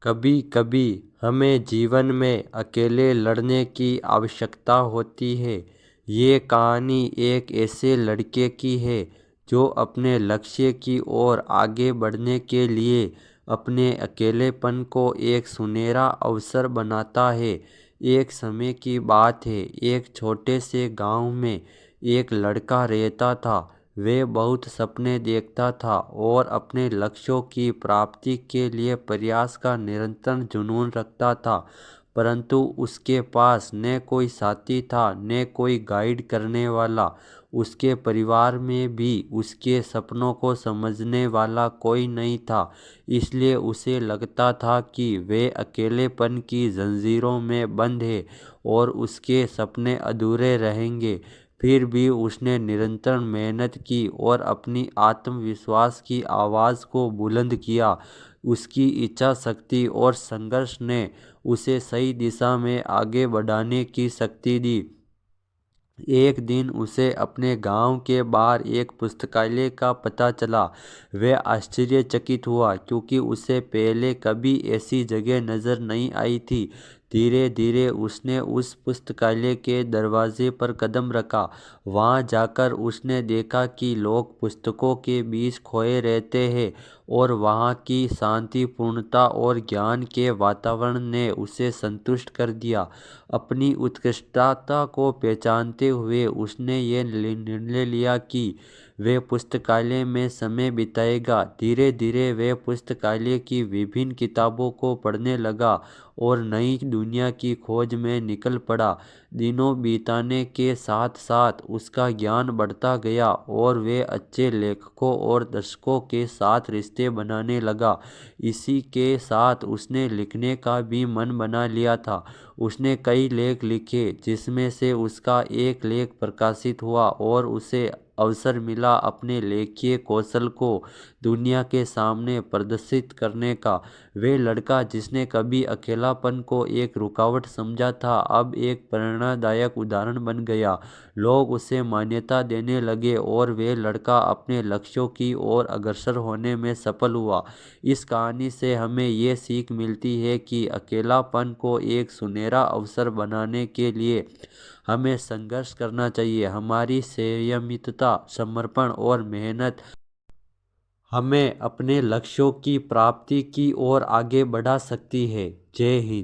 कभी कभी हमें जीवन में अकेले लड़ने की आवश्यकता होती है। ये कहानी एक ऐसे लड़के की है जो अपने लक्ष्य की ओर आगे बढ़ने के लिए अपने अकेलेपन को एक सुनहरा अवसर बनाता है। एक समय की बात है, एक छोटे से गांव में एक लड़का रहता था। वे बहुत सपने देखता था और अपने लक्ष्यों की प्राप्ति के लिए प्रयास का निरंतर जुनून रखता था, परंतु उसके पास न कोई साथी था न कोई गाइड करने वाला। उसके परिवार में भी उसके सपनों को समझने वाला कोई नहीं था। इसलिए उसे लगता था कि वे अकेलेपन की जंजीरों में बंद है और उसके सपने अधूरे रहेंगे। फिर भी उसने निरंतर मेहनत की और अपनी आत्मविश्वास की आवाज़ को बुलंद किया। उसकी इच्छा शक्ति और संघर्ष ने उसे सही दिशा में आगे बढ़ाने की शक्ति दी। एक दिन उसे अपने गांव के बाहर एक पुस्तकालय का पता चला। वह आश्चर्यचकित हुआ क्योंकि उसे पहले कभी ऐसी जगह नजर नहीं आई थी। धीरे धीरे उसने उस पुस्तकालय के दरवाजे पर कदम रखा। वहां जाकर उसने देखा कि लोग पुस्तकों के बीच खोए रहते हैं और वहां की शांतिपूर्णता और ज्ञान के वातावरण ने उसे संतुष्ट कर दिया। अपनी उत्कृष्टता को पहचानते हुए उसने ये निर्णय लिया कि वह पुस्तकालय में समय बिताएगा। धीरे धीरे वह पुस्तकालय की विभिन्न किताबों को पढ़ने लगा और नई दुनिया की खोज में निकल पड़ा। दिनों बीतने के साथ साथ उसका ज्ञान बढ़ता गया और वह अच्छे लेखकों और दर्शकों के साथ रिश्ते बनाने लगा। इसी के साथ उसने लिखने का भी मन बना लिया था। उसने कई लेख लिखे जिसमें से उसका एक लेख प्रकाशित हुआ और उसे अवसर मिला अपने लेखीय कौशल को दुनिया के सामने प्रदर्शित करने का। वह लड़का जिसने कभी अकेलापन को एक रुकावट समझा था, अब एक प्रेरणादायक उदाहरण बन गया। लोग उसे मान्यता देने लगे और वह लड़का अपने लक्ष्यों की ओर अग्रसर होने में सफल हुआ। इस कहानी से हमें ये सीख मिलती है कि अकेलापन को एक सुनहरा अवसर बनाने के लिए हमें संघर्ष करना चाहिए। हमारी संयमितता, समर्पण और मेहनत हमें अपने लक्ष्यों की प्राप्ति की ओर आगे बढ़ा सकती है। जय हिंद।